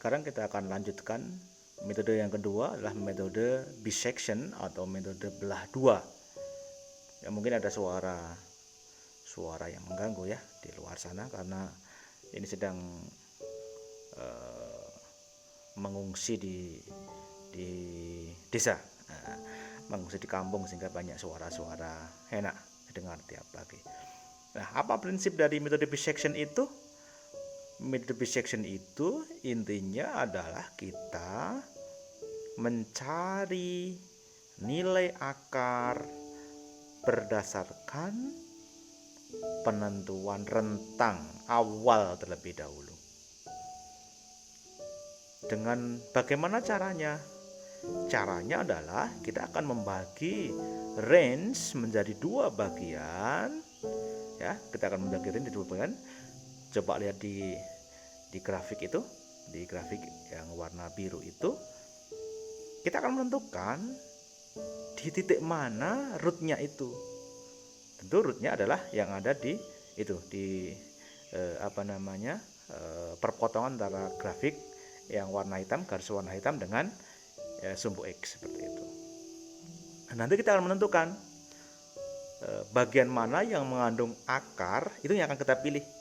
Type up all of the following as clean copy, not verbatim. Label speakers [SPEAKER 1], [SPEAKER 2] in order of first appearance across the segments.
[SPEAKER 1] sekarang kita akan lanjutkan metode yang kedua, adalah metode bisection atau metode belah dua. Ya, mungkin ada suara yang mengganggu ya di luar sana karena ini sedang mengungsi di desa, mengungsi di kampung, sehingga banyak suara-suara enak didengar tiap pagi. Nah, apa prinsip dari metode bisection itu? Metode bisection itu intinya adalah kita mencari nilai akar berdasarkan penentuan rentang awal terlebih dahulu. Dengan bagaimana caranya? Caranya adalah kita akan membagi range menjadi dua bagian. Ya, kita akan membagi range menjadi dua bagian. Coba lihat di grafik itu, di grafik yang warna biru itu, kita akan menentukan di titik mana rootnya itu. Tentu rootnya adalah yang ada di itu, di perpotongan antara grafik yang warna hitam, garis warna hitam dengan sumbu X seperti itu. Nanti kita akan menentukan bagian mana yang mengandung akar, itu yang akan kita pilih.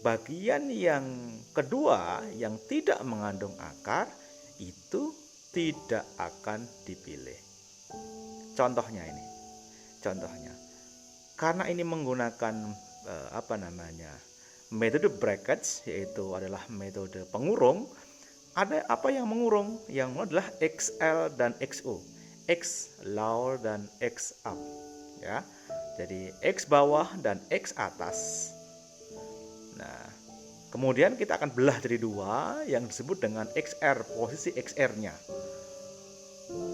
[SPEAKER 1] Bagian yang kedua yang tidak mengandung akar itu tidak akan dipilih. Contohnya ini. Karena ini menggunakan metode brackets, yaitu adalah metode pengurung. Ada apa yang mengurung? Yang adalah XL dan XU. X lower dan X up. Ya. Jadi X bawah dan X atas. Nah, kemudian kita akan belah jadi dua yang disebut dengan XR, posisi XR-nya.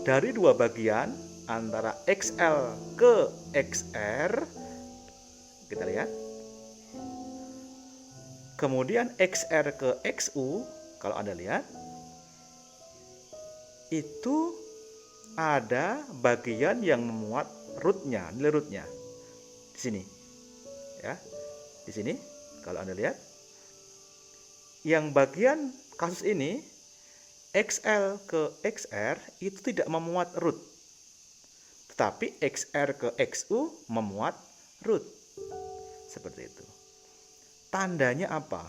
[SPEAKER 1] Dari dua bagian antara XL ke XR, kita lihat. Kemudian XR ke XU, kalau Anda lihat, itu ada bagian yang memuat rootnya, nilai rootnya. Di sini. Ya. Di sini. Kalau Anda lihat, yang bagian kasus ini XL ke XR itu tidak memuat root, tetapi XR ke XU memuat root. Seperti itu. Tandanya apa?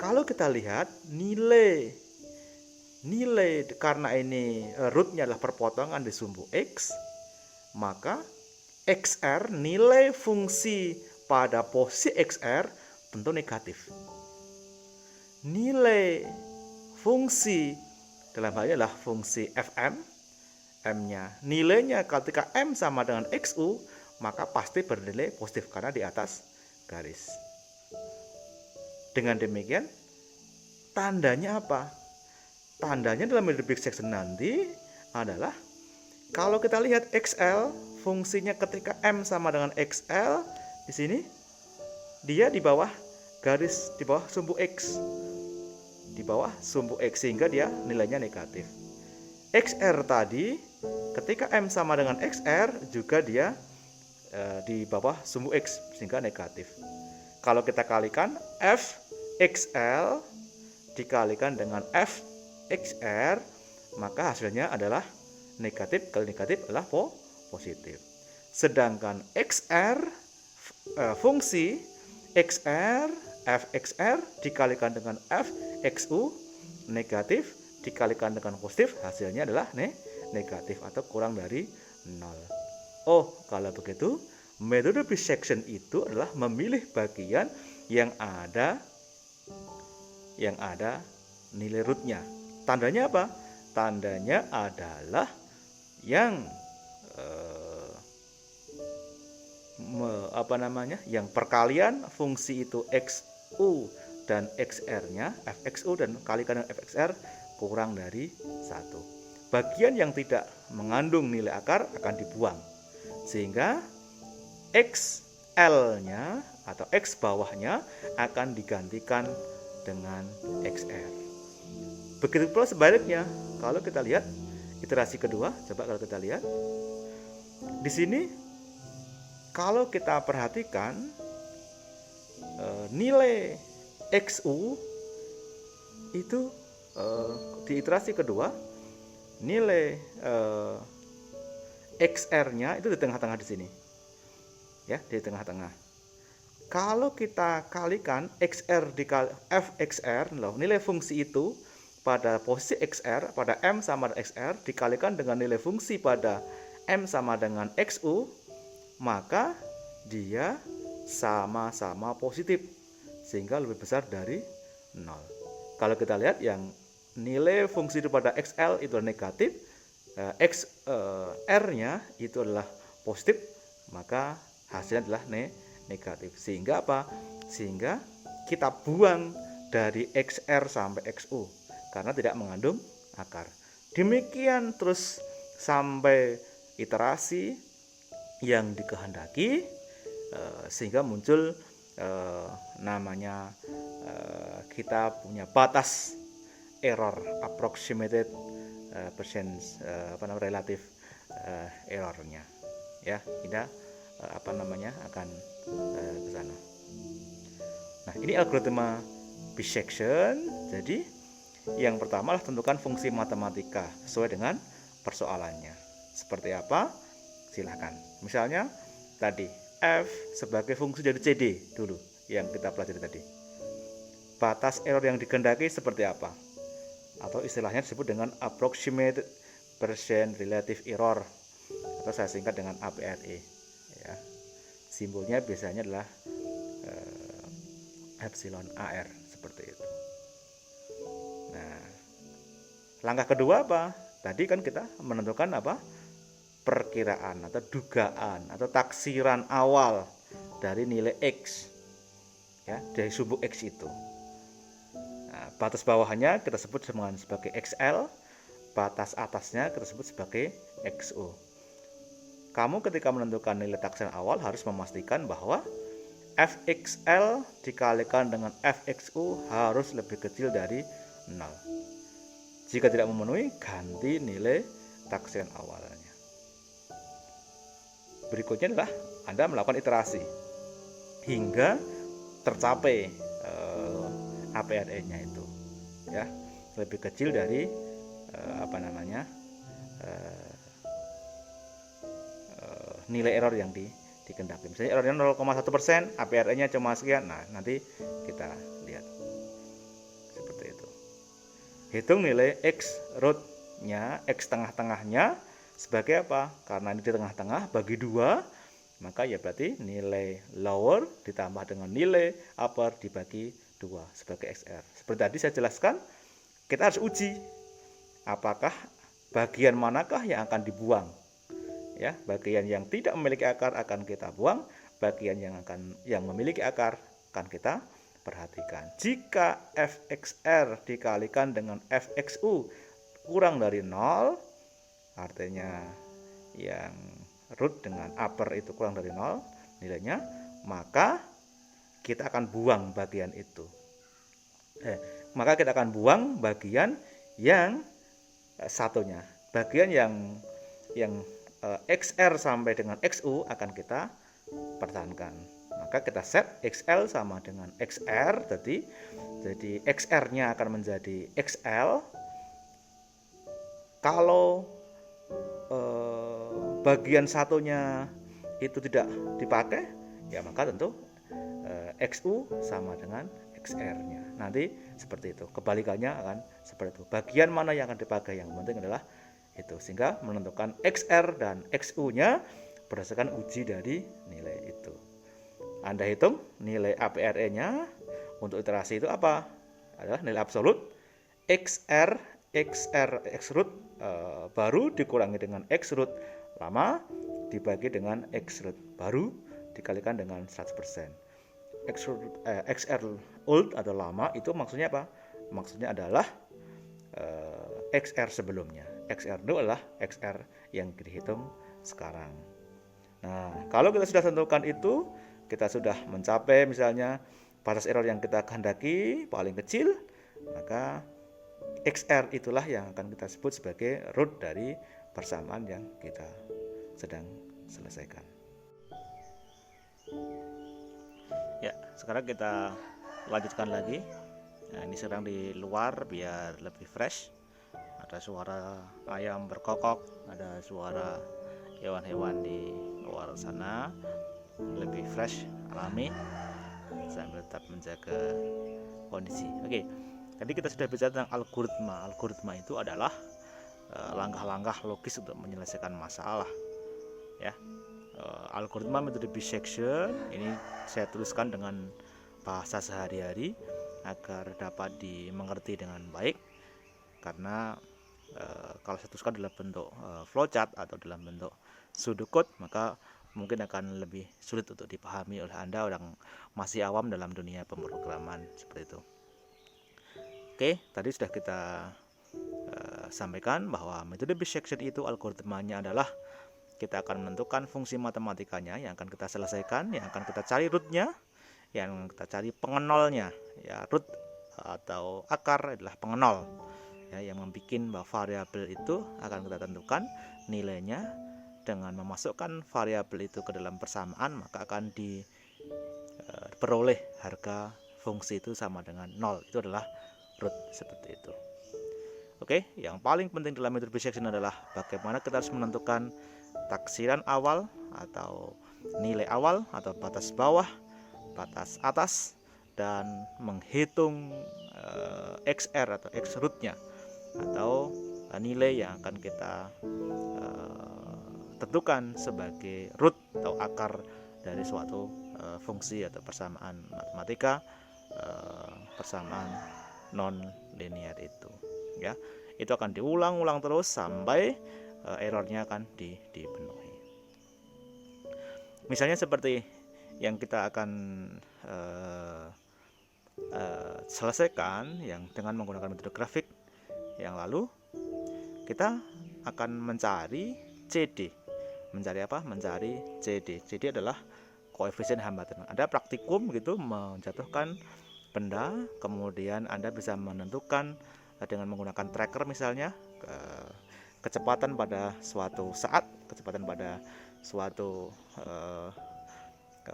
[SPEAKER 1] Kalau kita lihat nilai karena ini rootnya adalah perpotongan di sumbu X, maka XR, nilai fungsi pada posisi XR tentu negatif. Nilai fungsi dalam hal ini adalah fungsi Fm, M-nya nilainya ketika M sama dengan XU, maka pasti bernilai positif karena di atas garis. Dengan demikian, tandanya apa? Tandanya dalam metode bisection nanti adalah kalau kita lihat XL, fungsinya ketika M sama dengan XL, di sini dia di bawah garis, di bawah sumbu X. Di bawah sumbu X, sehingga dia nilainya negatif. XR tadi ketika M sama dengan XR juga dia di bawah sumbu X, sehingga negatif. Kalau kita kalikan F XL dikalikan dengan F XR, maka hasilnya adalah negatif kali negatif adalah positif. Sedangkan XR fungsi XR F XR dikalikan dengan F XU negatif dikalikan dengan positif, hasilnya adalah negatif atau kurang dari 0. Oh, kalau begitu metode bisection itu adalah memilih bagian yang ada nilai rootnya. Tandanya apa? Tandanya adalah yang yang perkalian fungsi itu XU dan XR-nya, FXU dan kalikan dengan FXR kurang dari 1. Bagian yang tidak mengandung nilai akar akan dibuang, sehingga XL-nya atau X bawahnya akan digantikan dengan XR. Begitu pula sebaliknya, kalau kita lihat iterasi kedua, coba kalau kita lihat di sini, kalau kita perhatikan nilai XU itu di iterasi kedua nilai XR-nya itu di tengah-tengah di sini. Ya, di tengah-tengah. Kalau kita kalikan XR dikali Fxr, loh, nilai fungsi itu pada posisi XR, pada M sama dengan XR, dikalikan dengan nilai fungsi pada M sama dengan XU, maka dia sama-sama positif, sehingga lebih besar dari 0. Kalau kita lihat yang nilai fungsi pada XL itu negatif, XR-nya itu adalah positif, maka hasilnya adalah negatif. Sehingga apa? Sehingga kita buang dari XR sampai XU karena tidak mengandung akar. Demikian terus sampai iterasi yang dikehendaki, sehingga muncul namanya kita punya batas error, approximated percent relatif errornya. Ya, kita akan ke sana. Nah, ini algoritma bisection. Jadi yang pertama adalah tentukan fungsi matematika sesuai dengan persoalannya. Seperti apa? Silahkan. Misalnya tadi F sebagai fungsi dari CD dulu yang kita pelajari tadi. Batas error yang dikehendaki seperti apa? Atau istilahnya disebut dengan approximate percent relative error, atau saya singkat dengan APRE. Ya. Simbolnya biasanya adalah epsilon AR seperti itu. Nah, langkah kedua apa? Tadi kan kita menentukan apa? Perkiraan atau dugaan atau taksiran awal dari nilai X, ya, dari subuk X itu. Nah, batas bawahnya kita sebut sebagai XL, batas atasnya kita sebut sebagai XO. Kamu ketika menentukan nilai taksiran awal harus memastikan bahwa Fxl dikalikan dengan Fxu harus lebih kecil dari 0. Jika tidak memenuhi, ganti nilai taksiran awalnya. Berikutnya adalah Anda melakukan iterasi hingga tercapai APRE-nya itu, ya, lebih kecil dari nilai error yang dikehendaki. Misalnya errornya 0,1%, APRE-nya cuma sekian. Nah, nanti kita lihat seperti itu. Hitung nilai X root-nya, X tengah-tengahnya sebagai apa? Karena ini di tengah-tengah bagi 2, maka ya berarti nilai lower ditambah dengan nilai upper dibagi 2 sebagai XR. Seperti tadi saya jelaskan, kita harus uji apakah bagian manakah yang akan dibuang. Ya, bagian yang tidak memiliki akar akan kita buang, bagian yang memiliki akar akan kita perhatikan. Jika Fxr dikalikan dengan Fxu kurang dari 0, artinya yang root dengan upper itu kurang dari 0 nilainya, maka kita akan buang bagian itu. Maka kita akan buang bagian yang satunya. Bagian yang XR sampai dengan XU akan kita pertahankan. Maka kita set XL sama dengan XR, jadi XR-nya akan menjadi XL. Kalau bagian satunya itu tidak dipakai, ya maka tentu XU sama dengan XR-nya. Nanti seperti itu. Kebalikannya akan seperti itu. Bagian mana yang akan dipakai, yang penting adalah itu, sehingga menentukan XR dan XU-nya berdasarkan uji dari nilai itu. Anda hitung nilai APRE-nya untuk iterasi itu apa? Adalah nilai absolut XR X root baru dikurangi dengan X root lama dibagi dengan X root baru dikalikan dengan 100%. XR old atau lama itu maksudnya apa? Maksudnya adalah XR sebelumnya. XR itu adalah XR yang dihitung sekarang. Nah, kalau kita sudah tentukan itu, kita sudah mencapai misalnya batas error yang kita kehendaki paling kecil, maka XR itulah yang akan kita sebut sebagai root dari persamaan yang kita sedang selesaikan. Ya, sekarang kita lanjutkan lagi Nah, ini sedang di luar biar lebih fresh. Ada suara ayam berkokok, ada suara hewan-hewan di luar sana, lebih fresh, alami, sambil tetap menjaga kondisi. Oke, tadi kita sudah bicara tentang algoritma. Algoritma itu adalah langkah-langkah logis untuk menyelesaikan masalah, ya. Algoritma metode bisection ini saya tuliskan dengan bahasa sehari-hari agar dapat dimengerti dengan baik, karena kalau saya tuliskan dalam bentuk flowchart atau dalam bentuk pseudocode maka mungkin akan lebih sulit untuk dipahami oleh Anda yang masih awam dalam dunia pemrograman seperti itu. Oke, tadi sudah kita sampaikan bahwa metode bisection itu algoritmanya adalah kita akan menentukan fungsi matematikanya yang akan kita selesaikan, yang akan kita cari rootnya, yang kita cari pengenolnya. Ya, root atau akar adalah pengenol, ya, yang membuat bahwa variabel itu akan kita tentukan nilainya dengan memasukkan variabel itu ke dalam persamaan, maka akan diperoleh harga fungsi itu sama dengan 0. Itu adalah root, seperti itu. Oke, yang paling penting dalam metode bisection adalah bagaimana kita harus menentukan taksiran awal atau nilai awal atau batas bawah, batas atas, dan menghitung XR atau X rootnya atau nilai yang akan kita tentukan sebagai root atau akar dari suatu fungsi atau persamaan matematika, persamaan non linear itu, ya. Itu akan diulang-ulang terus sampai errornya akan dipenuhi. Misalnya seperti yang kita akan selesaikan yang dengan menggunakan metode grafik yang lalu, kita akan mencari CD. Mencari apa? Mencari CD. CD adalah koefisien hambatan. Ada praktikum gitu menjatuhkan benda, kemudian Anda bisa menentukan dengan menggunakan tracker misalnya kecepatan pada suatu saat, kecepatan pada suatu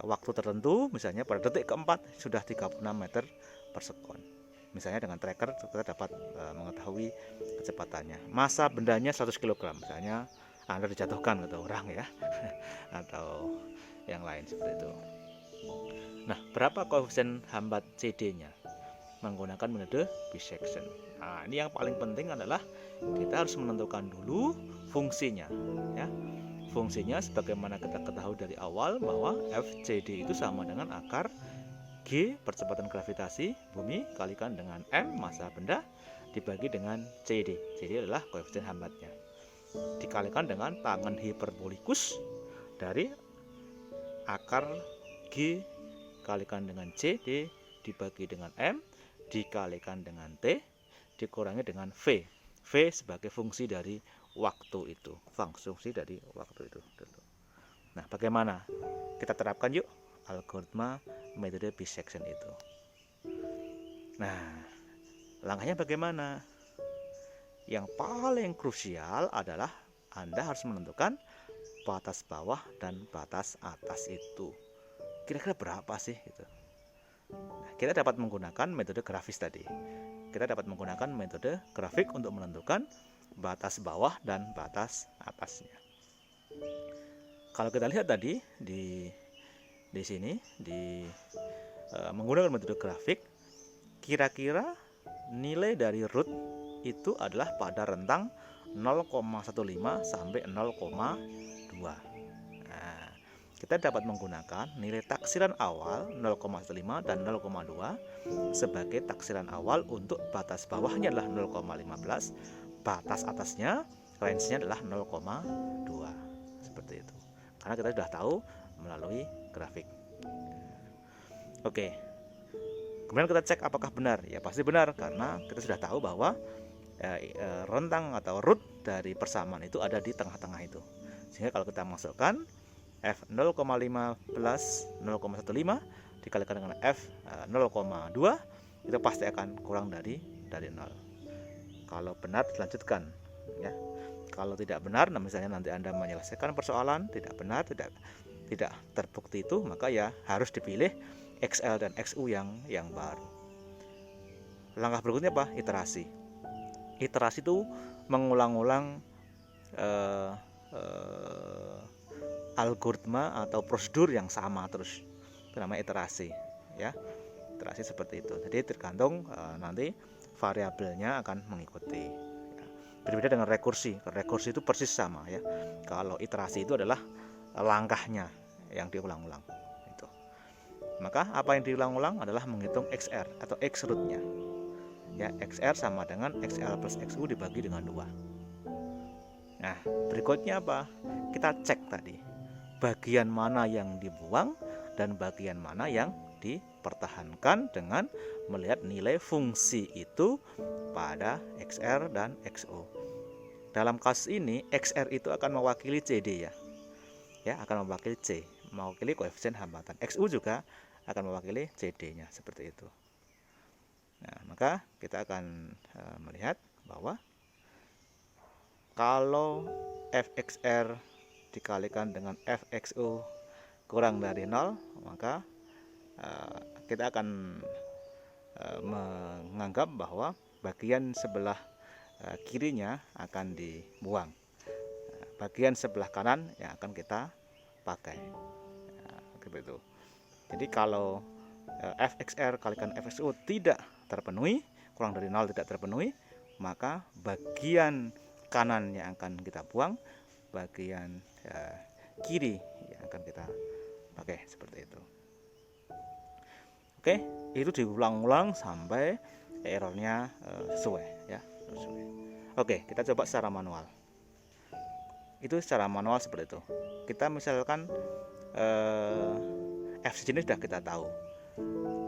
[SPEAKER 1] waktu tertentu, misalnya pada detik keempat sudah 36 meter per sekon. Misalnya dengan tracker kita dapat mengetahui kecepatannya. Masa bendanya 100 kg, misalnya Anda dijatuhkan atau orang, ya, atau yang lain seperti itu. Nah, berapa koefisien hambat CD-nya? Menggunakan metode bisection. Nah, ini yang paling penting adalah kita harus menentukan dulu fungsinya, ya. Fungsinya sebagaimana kita ketahui dari awal bahwa FCD itu sama dengan akar G percepatan gravitasi bumi kalikan dengan M masa benda dibagi dengan CD. CD adalah koefisien hambatnya. Dikalikan dengan tangen hiperbolikus dari akar G kalikan dengan CD dibagi dengan M dikalikan dengan T dikurangi dengan V. V sebagai fungsi dari waktu itu, fungsi dari waktu itu. Nah, bagaimana kita terapkan yuk algoritma metode bisection itu? Nah, langkahnya bagaimana? Yang paling krusial adalah Anda harus menentukan batas bawah dan batas atas itu. Kira-kira berapa sih itu? Nah, kita dapat menggunakan metode grafis tadi. Kita dapat menggunakan metode grafik untuk menentukan batas bawah dan batas atasnya. Kalau kita lihat tadi di sini menggunakan metode grafik, kira-kira nilai dari root itu adalah pada rentang 0,15 sampai 0,2. Kita dapat menggunakan nilai taksiran awal 0,15 dan 0,2 sebagai taksiran awal untuk batas bawahnya adalah 0,15, batas atasnya range-nya adalah 0,2. Seperti itu. Karena kita sudah tahu melalui grafik. Oke. Kemudian kita cek apakah benar. Ya pasti benar karena kita sudah tahu bahwa rentang atau root dari persamaan itu ada di tengah-tengah itu. Sehingga kalau kita masukkan F 0,15 0,15 dikalikan dengan F 0,2 itu pasti akan kurang dari 0. Kalau benar dilanjutkan, ya. Kalau tidak benar, nah misalnya nanti Anda menyelesaikan persoalan tidak benar, tidak terbukti itu, maka ya harus dipilih XL dan XU yang baru. langkah berikutnya apa? Iterasi. Iterasi itu mengulang-ulang algoritma atau prosedur yang sama terus. Itu namanya iterasi, ya. Iterasi seperti itu. Jadi tergantung nanti variabelnya akan mengikuti. Ya. Berbeda dengan rekursi. Rekursi itu persis sama, ya. Kalau iterasi itu adalah langkahnya yang diulang-ulang. Itu. Maka apa yang diulang-ulang adalah menghitung XR atau X root-nya. Ya, XR sama dengan XL plus XU dibagi dengan 2. Nah, berikutnya apa? Kita cek tadi bagian mana yang dibuang dan bagian mana yang dipertahankan dengan melihat nilai fungsi itu pada XR dan XO. Dalam kasus ini XR itu akan mewakili CD, ya. Ya, akan mewakili C, mewakili koefisien hambatan. XU juga akan mewakili CD-nya, seperti itu. Nah, maka kita akan melihat bahwa kalau fxr dikalikan dengan fxu kurang dari 0, maka kita akan menganggap bahwa bagian sebelah kirinya akan dibuang. Bagian sebelah kanan yang akan kita pakai. Begitu. Jadi kalau fxr kalikan fxu tidak terpenuhi, kurang dari 0 tidak terpenuhi, maka bagian kanan yang akan kita buang, bagian kiri yang akan kita pakai, seperti itu. Oke, itu diulang-ulang sampai errornya sesuai, ya. Oke, kita coba secara manual. Itu secara manual seperti itu. Kita misalkan FC ini sudah kita tahu.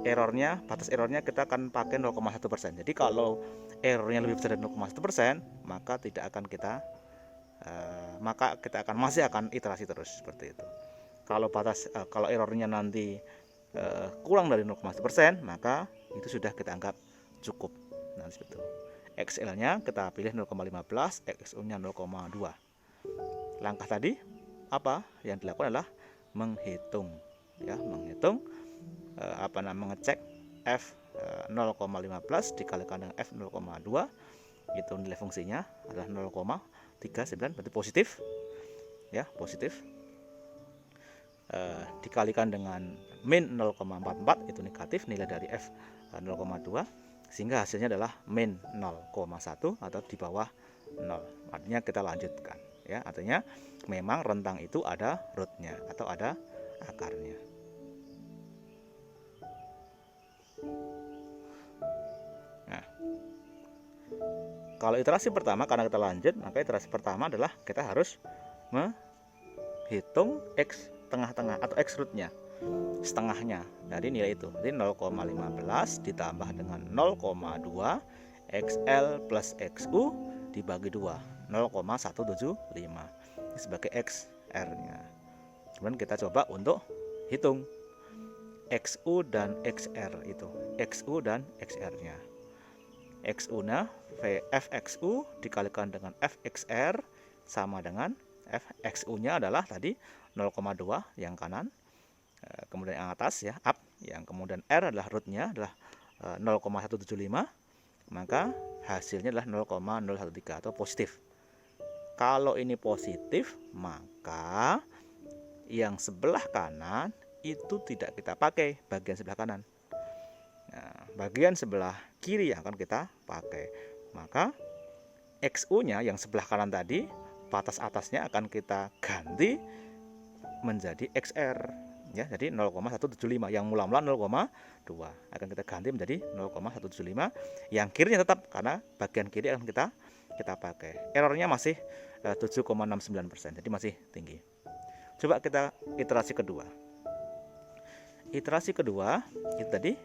[SPEAKER 1] Errornya, batas errornya kita akan pakai 0,1%. Jadi kalau errornya lebih besar dari 0,1%, maka tidak akan kita masih akan iterasi terus, seperti itu. Kalau errornya nanti kurang dari 0,1%, maka itu sudah kita anggap cukup. Nah, seperti itu. XL-nya kita pilih 0,15, XU-nya 0,2. Langkah tadi apa yang dilakukan adalah menghitung, ya, mengecek f 0,15 dikalikan dengan f 0,2, itu nilai fungsinya adalah 0,39, berarti positif, ya, positif. Dikalikan dengan min 0,44, itu negatif, nilai dari f 0,2, sehingga hasilnya adalah min 0,1 atau di bawah 0. Artinya kita lanjutkan, ya, artinya memang rentang itu ada rootnya atau ada akarnya. Nah, kalau iterasi pertama, karena kita lanjut, maka iterasi pertama adalah kita harus menghitung X tengah-tengah atau X rootnya, setengahnya dari nilai itu. Jadi 0,15 ditambah dengan 0,2 XL plus XU dibagi 2, 0,175 sebagai XR-nya. Kemudian kita coba untuk hitung XU dan XR itu, XU dan XR-nya. XU-nya fxu dikalikan dengan fxr sama dengan fxu-nya adalah tadi 0,2 yang kanan, kemudian yang atas, ya, up, yang kemudian R adalah rootnya adalah 0,175, maka hasilnya adalah 0,013 atau positif. Kalau ini positif, maka yang sebelah kanan itu tidak kita pakai, bagian sebelah kanan. Nah, bagian sebelah kiri yang akan kita pakai. Maka XU-nya yang sebelah kanan tadi, batas atasnya akan kita ganti menjadi XR, ya. Jadi 0,175, yang mula-mula 0,2 akan kita ganti menjadi 0,175. Yang kirinya tetap, karena bagian kiri akan kita pakai. Errornya masih 7,69%, jadi masih tinggi. Coba kita iterasi kedua. Iterasi kedua itu tadi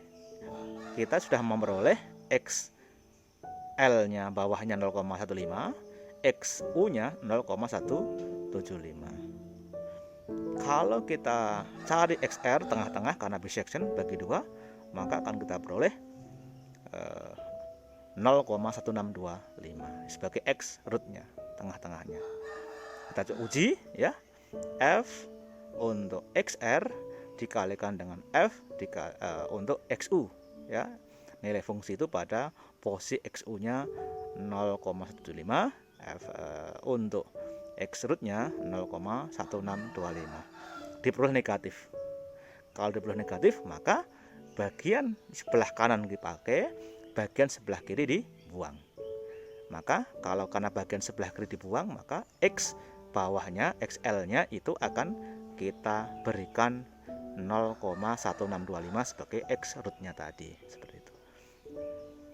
[SPEAKER 1] kita sudah memperoleh XL-nya bawahnya 0,15, XU-nya 0,175. Kalau kita cari XR tengah-tengah karena bisection bagi 2, maka akan kita peroleh 0,1625 sebagai X rootnya, tengah-tengahnya. Kita uji, ya. F untuk XR dikalikan dengan F untuk XU, ya. nilai fungsi itu pada posisi XU-nya 0,175, untuk X root-nya 0,1625. Diperoleh negatif. Kalau diperoleh negatif, maka bagian sebelah kanan dipakai, bagian sebelah kiri dibuang. Maka kalau karena bagian sebelah kiri dibuang, maka X bawahnya, XL-nya itu akan kita berikan 0,1625 sebagai X root-nya tadi. Seperti itu.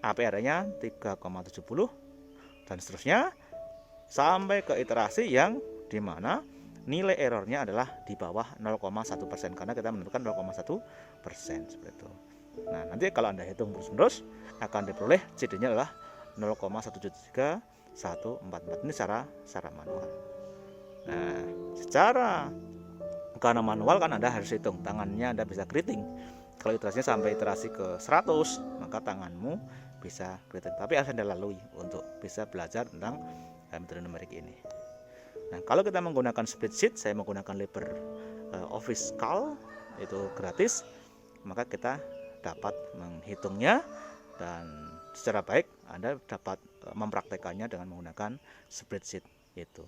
[SPEAKER 1] APR-nya 3,70 dan seterusnya sampai ke iterasi yang dimana nilai errornya adalah di bawah 0,1%, karena kita menentukan 0,1% seperti itu. Nah, nanti kalau Anda hitung terus-menerus akan diperoleh CD-nya adalah 0,173144. Ini secara manual. Nah, karena manual kan Anda harus hitung, tangannya Anda bisa keriting. Kalau iterasinya sampai iterasi ke 100, maka tanganmu bisa keriting. Tapi harus Anda lalui untuk bisa belajar tentang metode numerik ini. Nah, kalau kita menggunakan spreadsheet, saya menggunakan LibreOffice Calc, itu gratis, maka kita dapat menghitungnya dan secara baik Anda dapat mempraktekannya dengan menggunakan spreadsheet itu.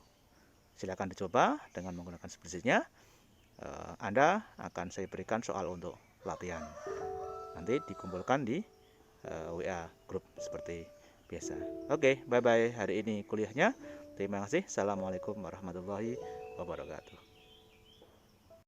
[SPEAKER 1] Silakan dicoba dengan menggunakan spreadsheetnya. Anda akan saya berikan soal untuk latihan. Nanti dikumpulkan di WA grup seperti biasa. Oke, bye-bye hari ini kuliahnya. Terima kasih. Assalamualaikum warahmatullahi wabarakatuh.